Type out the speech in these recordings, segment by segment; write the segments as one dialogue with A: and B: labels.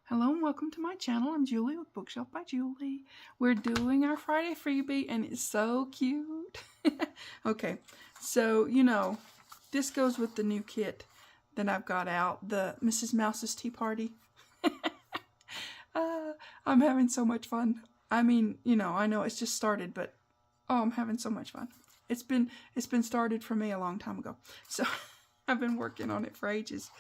A: Hello and welcome to my channel. I'm Julie with Bookshelf by Julie. We're doing our Friday freebie and it's so cute. Okay, so you know, this goes with the new kit that I've got out, the Mrs. Mouse's Tea Party. I'm having so much fun. I mean, you know, I know it's just started, but oh, I'm having so much fun. It's been started for me a long time ago. So I've been working on it for ages.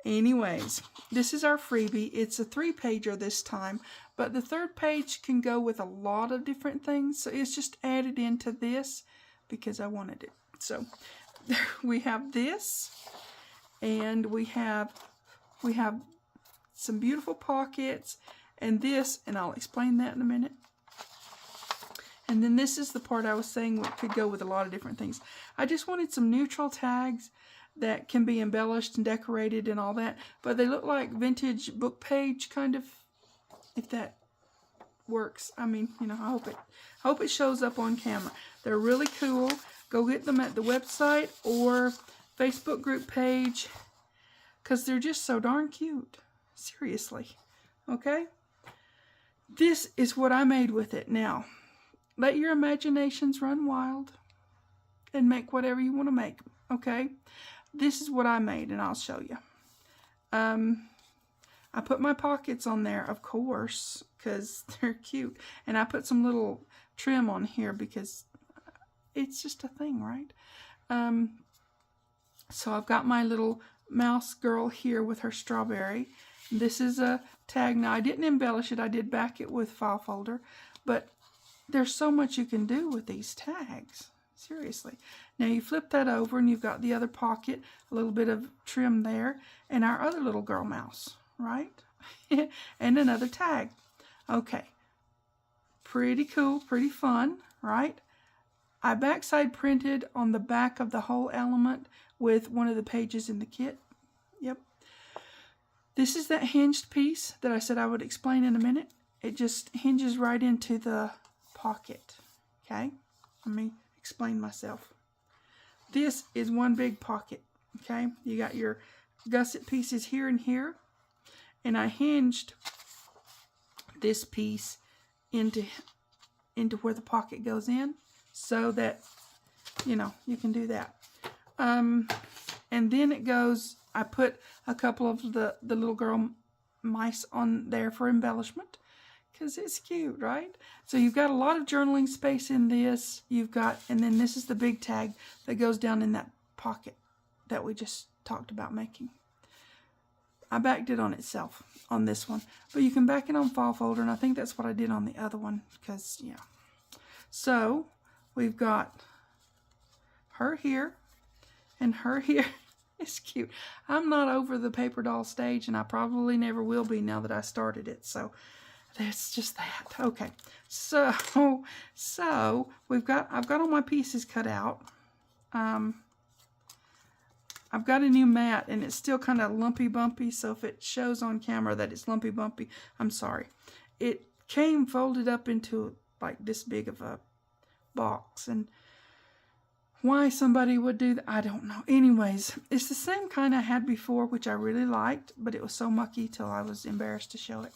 A: Anyways, this is our freebie. It's a 3-pager this time, but the 3rd page can go with a lot of different things. So it's just added into this because I wanted it. So we have this, and we have some beautiful pockets, and this, and I'll explain that in a minute. And then this is the part I was saying could go with a lot of different things. I just wanted some neutral tags that can be embellished and decorated and all that, but they look like vintage book page kind of, if that works. I mean, you know, I hope it shows up on camera. They're really cool. Go get them at the website or Facebook group page because they're just so darn cute. Seriously. Okay? This is what I made with it. Now, let your imaginations run wild and make whatever you want to make. Okay? This is what I made, and I'll show you. I put my pockets on there, of course, because they're cute. And I put some little trim on here because it's just a thing, right? So I've got my little mouse girl here with her strawberry. This is a tag. Now, I didn't embellish it. I did back it with file folder. But there's so much you can do with these tags. Seriously. Now you flip that over and you've got the other pocket, a little bit of trim there, and our other little girl mouse, right? And another tag. Okay. Pretty cool, pretty fun, right? I backside printed on the back of the whole element with one of the pages in the kit. Yep. This is that hinged piece that I said I would explain in a minute. It just hinges right into the pocket. Okay? Let me explain myself. This is one big pocket. Okay? You got your gusset pieces here and here. And I hinged this piece into where the pocket goes in so that, you know, you can do that. And then it goes, I put a couple of the little girl mice on there for embellishment because it's cute, right? So you've got a lot of journaling space in this. You've got, and then this is the big tag that goes down in that pocket that we just talked about making. I backed it on itself on this one, but you can back it on file folder, and I think that's what I did on the other one because, yeah. So we've got her here and her here. It's cute. I'm not over the paper doll stage, and I probably never will be now that I started it. So that's just that. Okay. So I've got all my pieces cut out. I've got a new mat, and it's still kind of lumpy bumpy, so if it shows on camera that it's lumpy bumpy, I'm sorry. It came folded up into like this big of a box, and why somebody would do that, I don't know. Anyways, it's the same kind I had before, which I really liked, but it was so mucky till I was embarrassed to show it.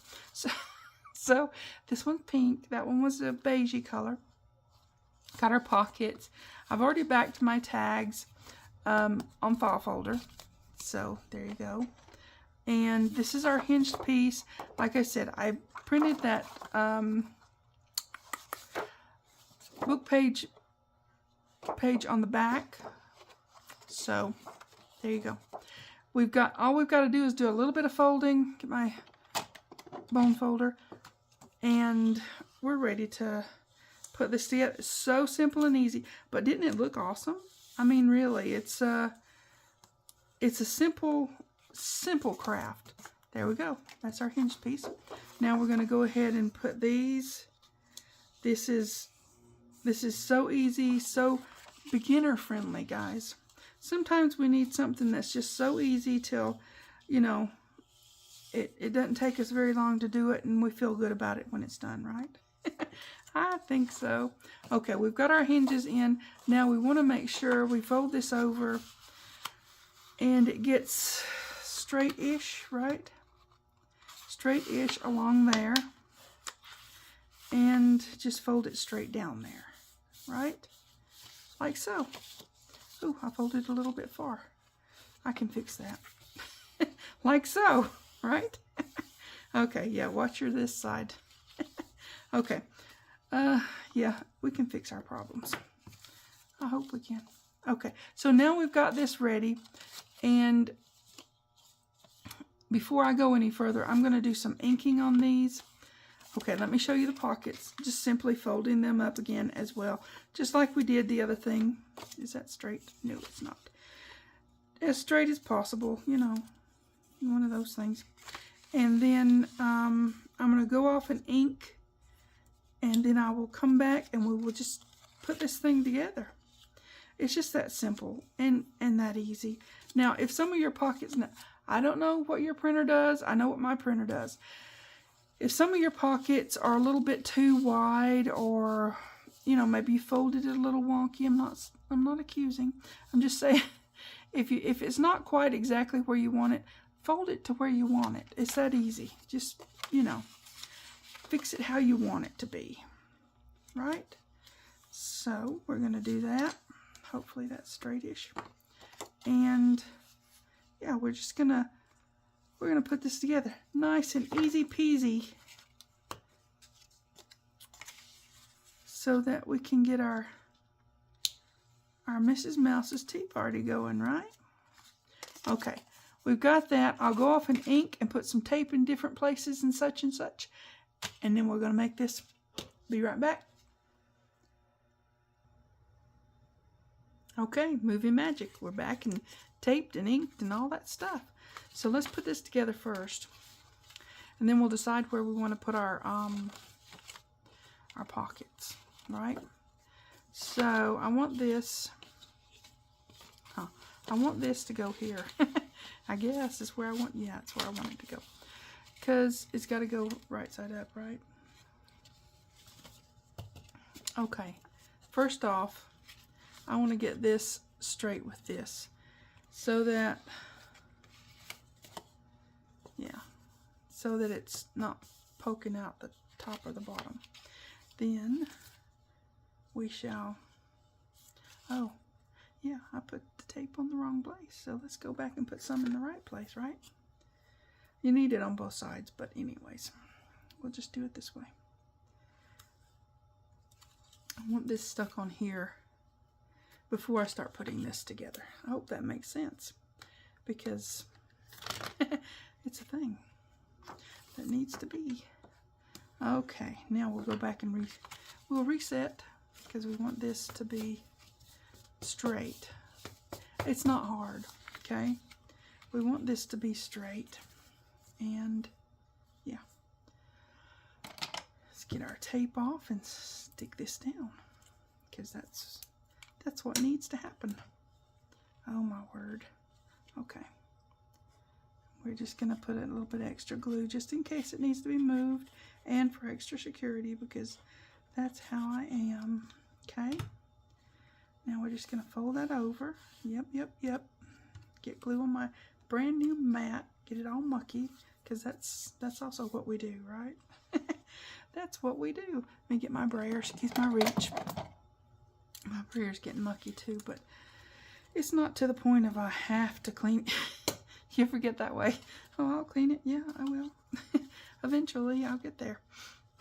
A: So this one's pink. That one was a beigey color. Got our pockets. I've already backed my tags on file folder. So there you go. And this is our hinged piece. Like I said, I printed that book page on the back. So there you go. All we've got to do is do a little bit of folding. Get my bone folder. And we're ready to put this together. It's so simple and easy. But didn't it look awesome? I mean, really, it's a simple craft. There we go. That's our hinged piece. Now we're going to go ahead and put these. This is so easy, so beginner friendly, guys. Sometimes we need something that's just so easy till, you know, it doesn't take us very long to do it, and we feel good about it when it's done, right? I think so. Okay, we've got our hinges in. Now we want to make sure we fold this over and it gets straight-ish, right? Straight-ish along there. And just fold it straight down there, right? Like so. Ooh, I folded a little bit far. I can fix that. Like so, right? Okay, yeah, watch your this side. Okay. Yeah, we can fix our problems. I hope we can. Okay, so now we've got this ready. And before I go any further, I'm going to do some inking on these. Okay, let me show you the pockets. Just simply folding them up again as well. Just like we did the other thing. Is that straight? No, it's not. As straight as possible, you know. One of those things. And then I'm going to go off and ink. And then I will come back and we will just put this thing together. It's just that simple and that easy. Now, if some of your pockets... I don't know what your printer does. I know what my printer does. If some of your pockets are a little bit too wide, or you know, maybe you folded it a little wonky, I'm not accusing. I'm just saying, if it's not quite exactly where you want it, fold it to where you want it. It's that easy. Just, you know, fix it how you want it to be. Right? So we're gonna do that. Hopefully that's straight-ish. And yeah, we're gonna put this together. Nice and easy peasy. So that we can get our Mrs. Mouse's tea party going, right? Okay, we've got that. I'll go off and ink and put some tape in different places and such. And then we're gonna make this. Be right back. Okay, movie magic. We're back and taped and inked and all that stuff. So let's put this together first, and then we'll decide where we want to put our pockets, right? So I want this. I want this to go here. I guess is where I want. Yeah, it's where I want it to go, because it's got to go right side up, right? Okay. First off, I want to get this straight with this, so that. Yeah, so that it's not poking out the top or the bottom. Then we shall, oh, yeah, I put the tape on the wrong place. So let's go back and put some in the right place, right? You need it on both sides, but anyways, we'll just do it this way. I want this stuck on here before I start putting this together. I hope that makes sense, because it's a thing that needs to be. Okay, now we'll go back and we'll reset, because we want this to be straight. It's not hard, okay? We want this to be straight. And yeah. Let's get our tape off and stick this down, because that's what needs to happen. Oh my word. Okay. We're just going to put a little bit of extra glue just in case it needs to be moved, and for extra security, because that's how I am. Okay. Now we're just going to fold that over. Yep. Get glue on my brand new mat. Get it all mucky, because that's also what we do, right? That's what we do. Let me get my brayer. Excuse my reach. My brayer's getting mucky too, but it's not to the point of I have to clean it. You ever get that way? Oh, I'll clean it. Yeah, I will. Eventually, I'll get there.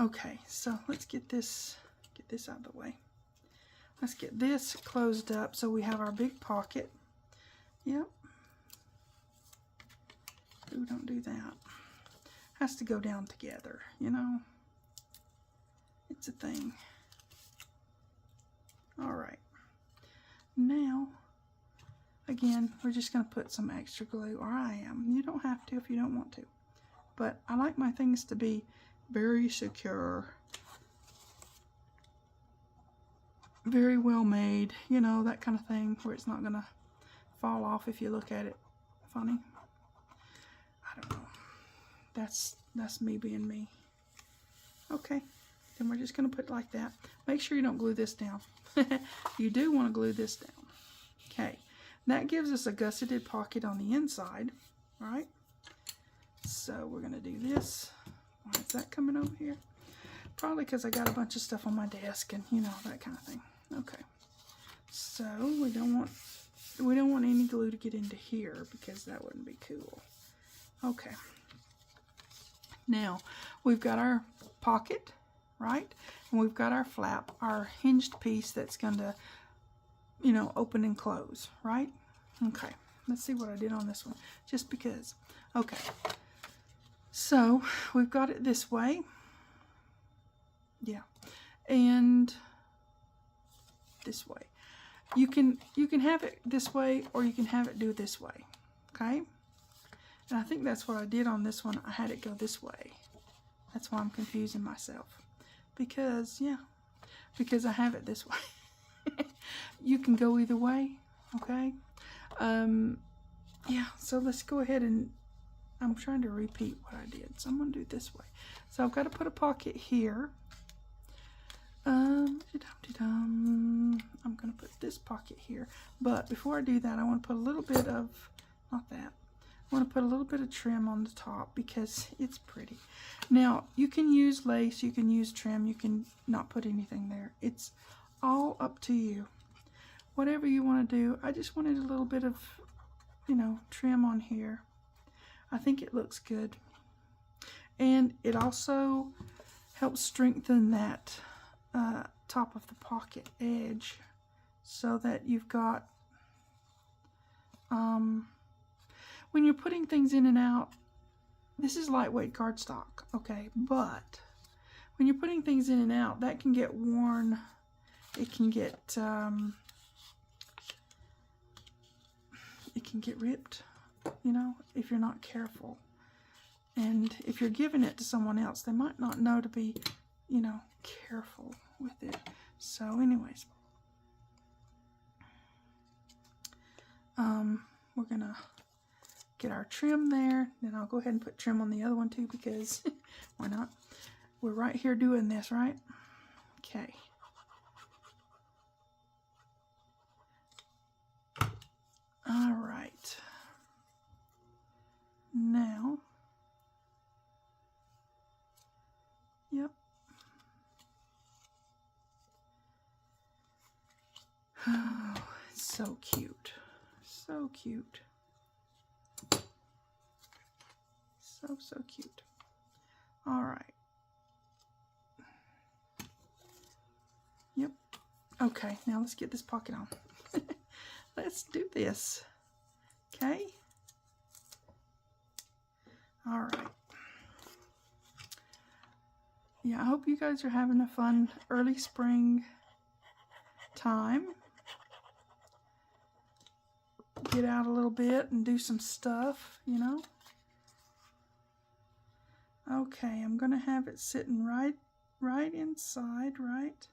A: Okay, so let's get this out of the way. Let's get this closed up so we have our big pocket. Yep. Ooh, don't do that. Has to go down together, you know. It's a thing. All right. Now, again, we're just going to put some extra glue, or I am. You don't have to if you don't want to. But I like my things to be very secure. Very well made, you know, that kind of thing, where it's not going to fall off if you look at it funny. I don't know. That's me being me. Okay. Then we're just going to put it like that. Make sure you don't glue this down. You do want to glue this down. Okay, that gives us a gusseted pocket on the inside, right? So we're going to do this. Why is that coming over here? Probably because I got a bunch of stuff on my desk and, you know, that kind of thing. Okay, so we don't want any glue to get into here because that wouldn't be cool. Okay, now we've got our pocket, right? And we've got our flap, our hinged piece that's going to, you know, open and close, right? Okay, let's see what I did on this one, just because. Okay, so we've got it this way. Yeah, and this way. You can have it this way, or you can have it do this way, okay? And I think that's what I did on this one. I had it go this way. That's why I'm confusing myself. Because, yeah, because I have it this way. You can go either way, okay? Yeah, so let's go ahead and, I'm trying to repeat what I did. So I'm going to do it this way. So I've got to put a pocket here. I'm going to put this pocket here. But before I do that, I want to put a little bit of, not that, I want to put a little bit of trim on the top because it's pretty. Now, you can use lace, you can use trim, you can not put anything there. It's all up to you. Whatever you want to do. I just wanted a little bit of, you know, trim on here. I think it looks good. And it also helps strengthen that top of the pocket edge so that you've got, when you're putting things in and out, this is lightweight cardstock, okay, but when you're putting things in and out, that can get worn, it can get ripped, you know, if you're not careful. And if you're giving it to someone else, they might not know to be, you know, careful with it. So anyways, we're gonna get our trim there. Then I'll go ahead and put trim on the other one too, because why not? We're right here doing this, right? Okay. All right. Now, yep. Oh, it's so cute. So cute. So cute. All right. Yep. Okay, now let's get this pocket on. Let's do this. Okay. All right. Yeah, I hope you guys are having a fun early spring time. Get out a little bit and do some stuff, you know. Okay, I'm gonna have it sitting right inside, right?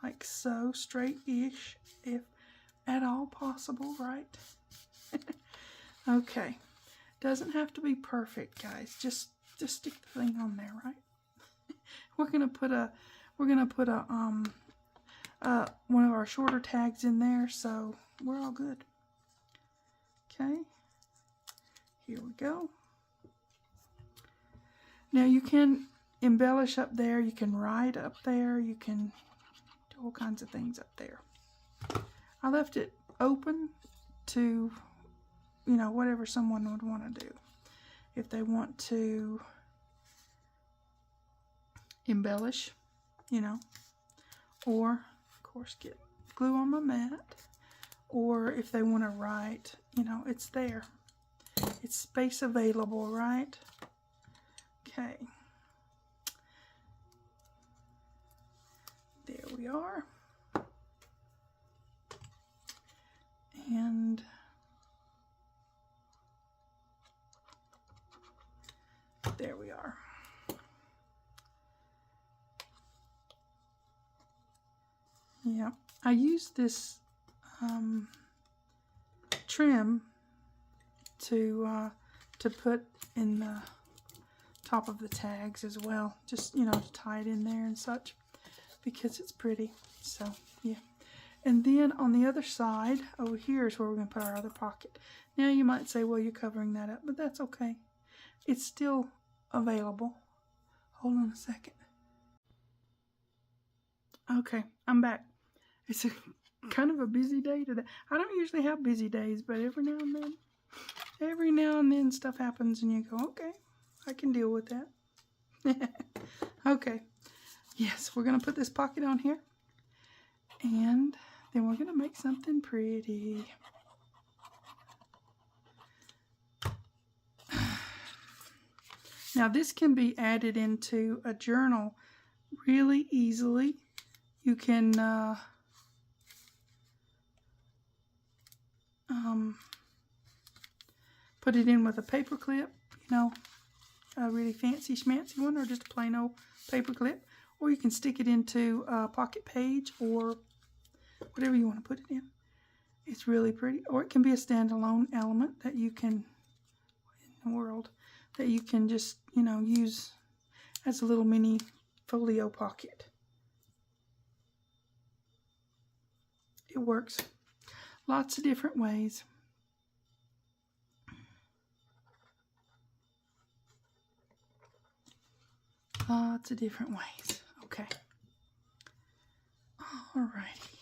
A: Like so, straight-ish, if at all possible, right? Okay. Doesn't have to be perfect, guys. Just stick the thing on there, right? We're gonna put a one of our shorter tags in there, so we're all good. Okay. Here we go. Now you can embellish up there, you can write up there, you can do all kinds of things up there. I left it open to, you know, whatever someone would want to do. If they want to embellish, you know, or of course get glue on my mat, or if they want to write, you know, it's there. It's space available, right? Okay. There we are. And there we are. Yeah, I used this trim to put in the top of the tags as well, just, you know, to tie it in there and such, because it's pretty. So yeah. And then on the other side over here is where we're going to put our other pocket. Now you might say, well, you're covering that up, but that's okay. It's still available. Hold on a second. Okay, I'm back. It's a kind of a busy day today. I don't usually have busy days, but every now and then stuff happens and you go, okay, I can deal with that. Okay, yes, we're going to put this pocket on here, and then we're going to make something pretty. Now this can be added into a journal really easily. You can put it in with a paper clip, you know, a really fancy schmancy one, or just a plain old paper clip, or you can stick it into a pocket page or whatever you want to put it in. It's really pretty. Or it can be a standalone element that you can, in the world, that you can just, you know, use as a little mini folio pocket. It works lots of different ways. Lots of different ways. Okay. Alrighty.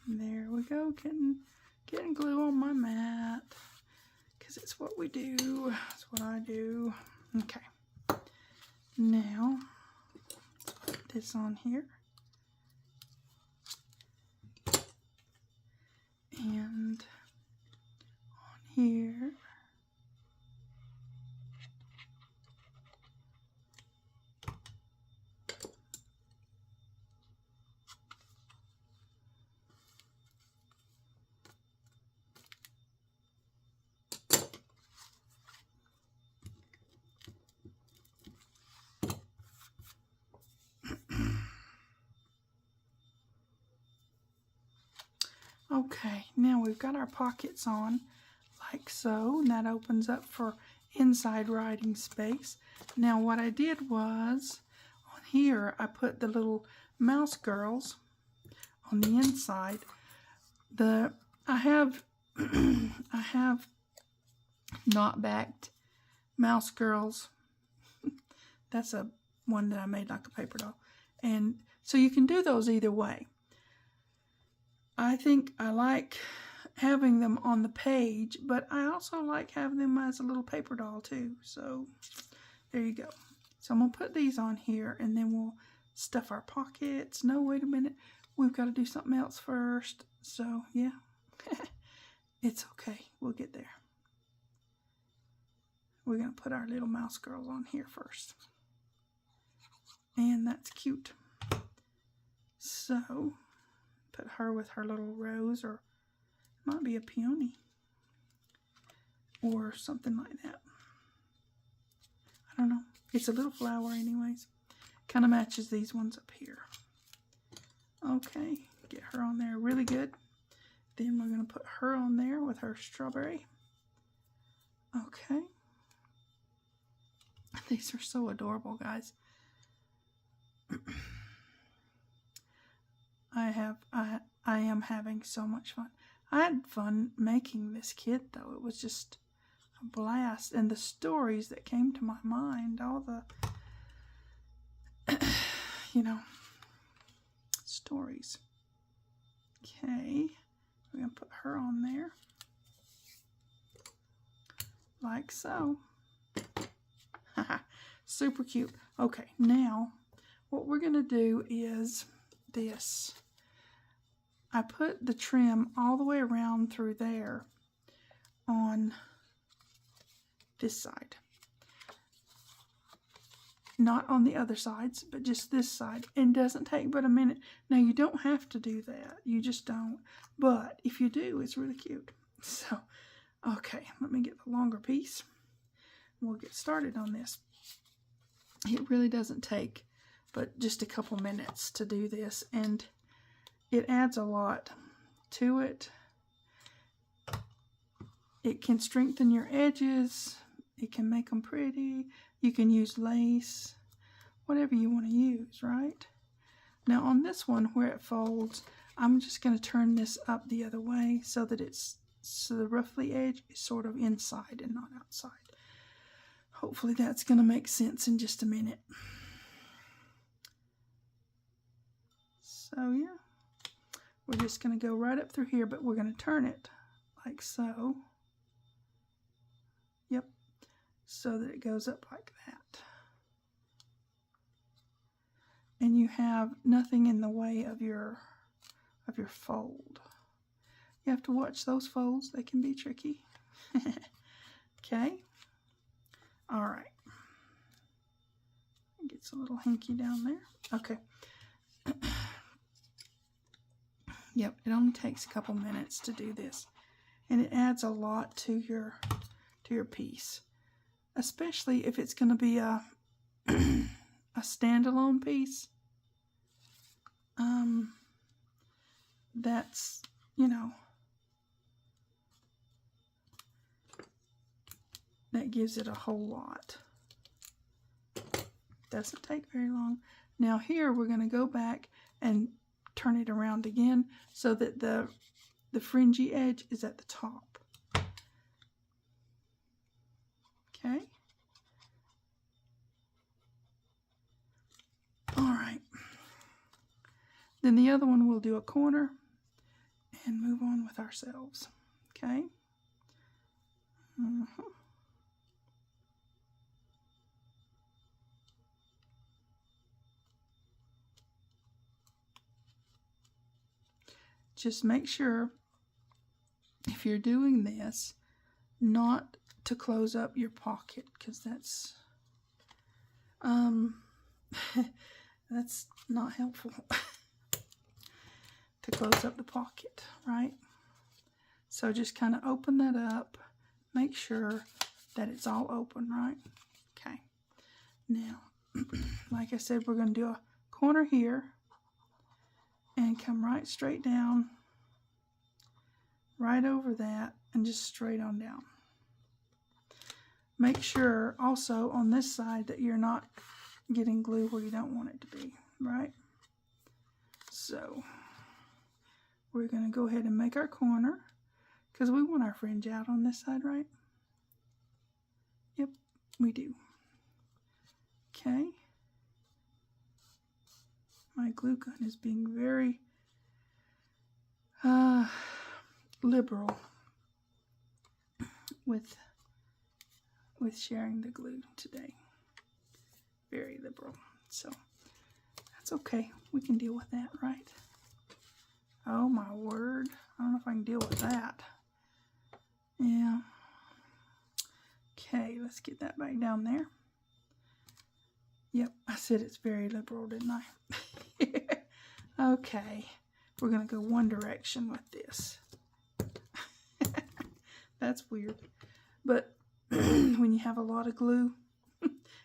A: There we go. Getting glue on my mat, because it's what we do. It's what I do. Okay. Now, let's put this on here. And on here. Okay, now we've got our pockets on like so, and that opens up for inside writing space. Now what I did was, on here I put the little mouse girls on the inside. I have I have not backed mouse girls. That's a one that I made like a paper doll, and so you can do those either way. I think I like having them on the page, but I also like having them as a little paper doll too. So there you go. So I'm going to put these on here, and then we'll stuff our pockets. No, wait a minute. We've got to do something else first. So yeah, it's okay. We'll get there. We're going to put our little mouse girls on here first. And that's cute. So put her with her little rose, or it might be a peony or something like that. I don't know. It's a little flower anyways. Kind of matches these ones up here. Okay, get her on there really good. Then we're going to put her on there with her strawberry. Okay. These are so adorable, guys. I am having so much fun. I had fun making this kit, though. It was just a blast. And the stories that came to my mind, all the, you know, stories. Okay, we're going to put her on there. Like so. Super cute. Okay, now what we're going to do is this. I put the trim all the way around through there on this side. Not on the other sides, but just this side. And it doesn't take but a minute. Now, you don't have to do that. You just don't. But if you do, it's really cute. So, okay, let me get the longer piece. We'll get started on this. It really doesn't take but just a couple minutes to do this, and it adds a lot to it. It can strengthen your edges. It can make them pretty. You can use lace, whatever you want to use, right? Now on this one where it folds, I'm just going to turn this up the other way so that the roughly edge is sort of inside and not outside. Hopefully that's going to make sense in just a minute. So yeah, we're just going to go right up through here, but we're going to turn it like so. Yep, so that it goes up like that. And you have nothing in the way of your fold. You have to watch those folds. They can be tricky. Okay. All right. It gets a little hinky down there. Okay. Yep, it only takes a couple minutes to do this. And it adds a lot to your piece. Especially if it's going to be a standalone piece. That's, you know, that gives it a whole lot. Doesn't take very long. Now here we're going to go back and turn it around again so that the fringy edge is at the top. Okay. All right. Then the other one we'll do a corner and move on with ourselves. Okay. Just make sure, if you're doing this, not to close up your pocket, because that's that's not helpful. To close up the pocket, right? So just kind of open that up, make sure that it's all open, right? Okay. Now, like I said, we're going to do a corner here and come right straight down, right over that, and just straight on down. Make sure also on this side that you're not getting glue where you don't want it to be, right? So we're going to go ahead and make our corner because we want our fringe out on this side, right? Yep, we do. Okay. My glue gun is being very liberal with sharing the glue today. Very liberal. So that's okay. We can deal with that, right? Oh my word. I don't know if I can deal with that. Yeah. Okay, let's get that back down there. Yep, I said it's very liberal, didn't I? Okay, we're going to go one direction with this. That's weird. But when you have a lot of glue,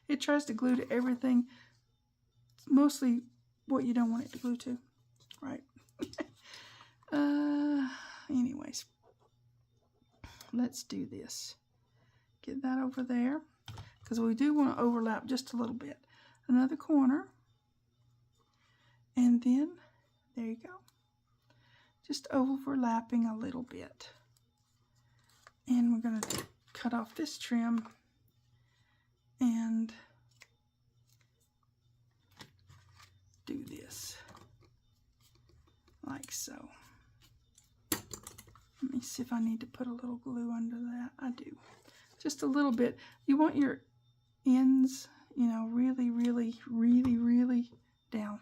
A: it tries to glue to everything. It's mostly what you don't want it to glue to, right? Anyways, let's do this. Get that over there, because we do want to overlap just a little bit. Another corner, and then there you go. Just overlapping a little bit. And we're going to cut off this trim and do this like so. Let me see if I need to put a little glue under that. I do. Just a little bit. You want your ends, you know, really, really, really, really down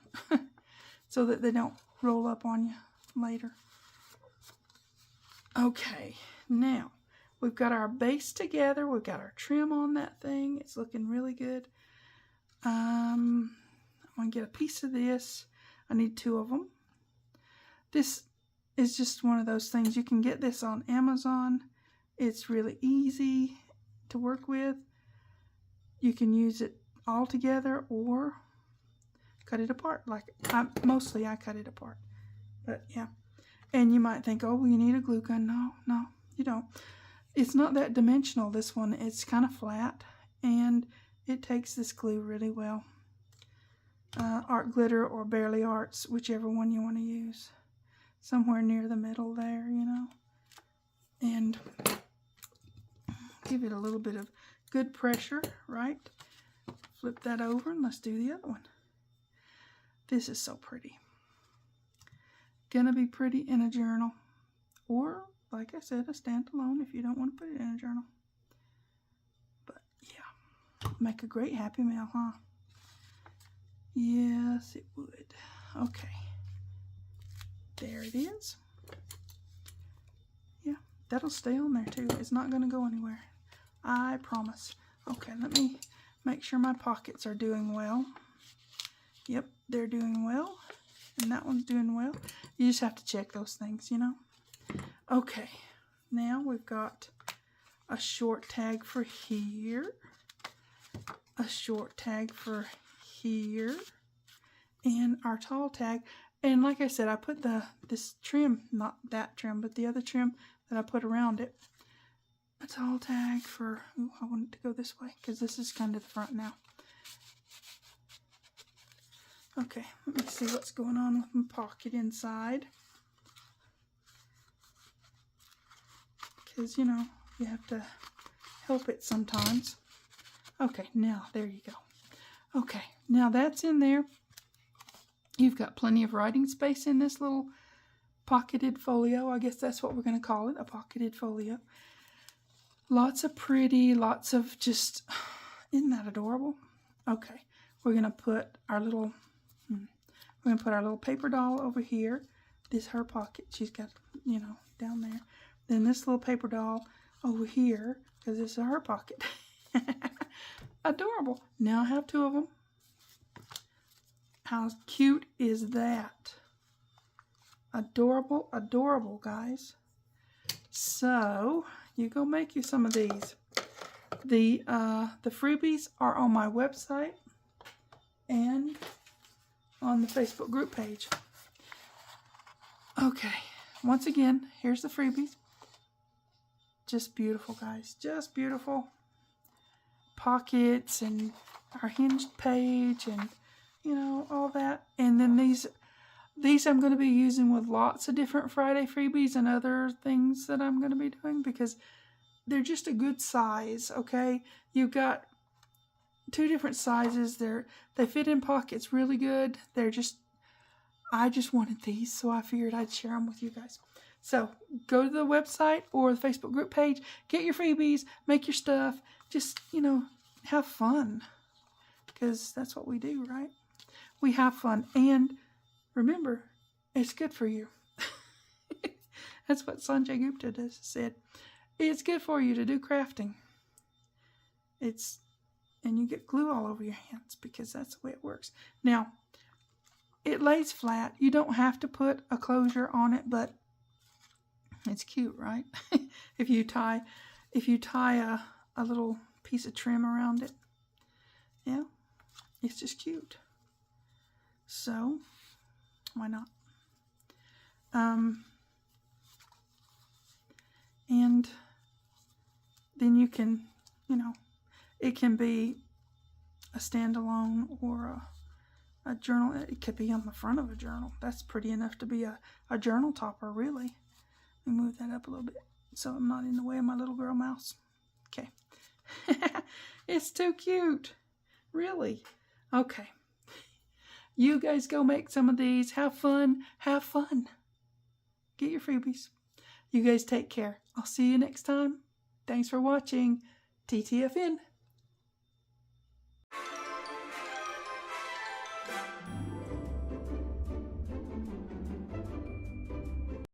A: so that they don't roll up on you later. Okay, now we've got our base together. We've got our trim on that thing. It's looking really good. I'm going to get a piece of this. I need 2 of them. This is just one of those things. You can get this on Amazon. It's really easy to work with. You can use it all together or cut it apart. Like mostly I cut it apart. But yeah. And you might think, oh, well, you need a glue gun. No, you don't. it's not that dimensional, this one. It's kind of flat, and it takes this glue really well. Art glitter or Barely Arts, whichever one you want to use. Somewhere near the middle there, you know. And give it a little bit of good pressure, right? Flip that over and let's do the other one. This is so pretty. Gonna be pretty in a journal. Or, like I said, a standalone if you don't want to put it in a journal. But, yeah. Make a great happy mail, huh? Yes, it would. Okay. There it is. Yeah, that'll stay on there too. It's not going to go anywhere. I promise. Okay, let me make sure my pockets are doing well. Yep, they're doing well. And that one's doing well. You just have to check those things, you know. Okay, now we've got a short tag for here. A short tag for here, and our tall tag. And like I said, I put this trim, not that trim, but the other trim that I put around it. A tall tag for, ooh, I want it to go this way because this is kind of the front now. Okay, let me see what's going on with my pocket inside. Because, you know, you have to help it sometimes. Okay, now, there you go. Okay, now that's in there. You've got plenty of writing space in this little pocketed folio. I guess that's what we're going to call it, a pocketed folio. Lots of pretty, lots of just, isn't that adorable? Okay, we're going to put our little, paper doll over here. This is her pocket. She's got, you know, down there. Then this little paper doll over here, because this is her pocket. Adorable. Now I have two of them. How cute is that? Adorable, adorable, guys. So, you go make you some of these. The freebies are on my website and on the Facebook group page. Okay, once again, here's the freebies. Just beautiful, guys. Just beautiful. Pockets and our hinged page and, you know, all that. And then these I'm going to be using with lots of different Friday freebies and other things that I'm going to be doing because they're just a good size, okay? You've got two different sizes. They fit in pockets really good. I just wanted these, so I figured I'd share them with you guys. So go to the website or the Facebook group page, get your freebies, make your stuff, just, you know, have fun. Because that's what we do, right? We have fun. And remember, it's good for you. That's what Sanjay Gupta said. It's good for you to do crafting. And you get glue all over your hands because that's the way it works. Now, it lays flat. You don't have to put a closure on it, but it's cute, right? if you tie a little piece of trim around it, yeah, it's just cute. So, why not? And then you can, you know, it can be a standalone or a journal. It could be on the front of a journal. That's pretty enough to be a journal topper, really. Let me move that up a little bit so I'm not in the way of my little girl mouse. Okay. It's too cute. Really. Okay. You guys go make some of these. Have fun. Have fun. Get your freebies. You guys take care. I'll see you next time. Thanks for watching. TTFN.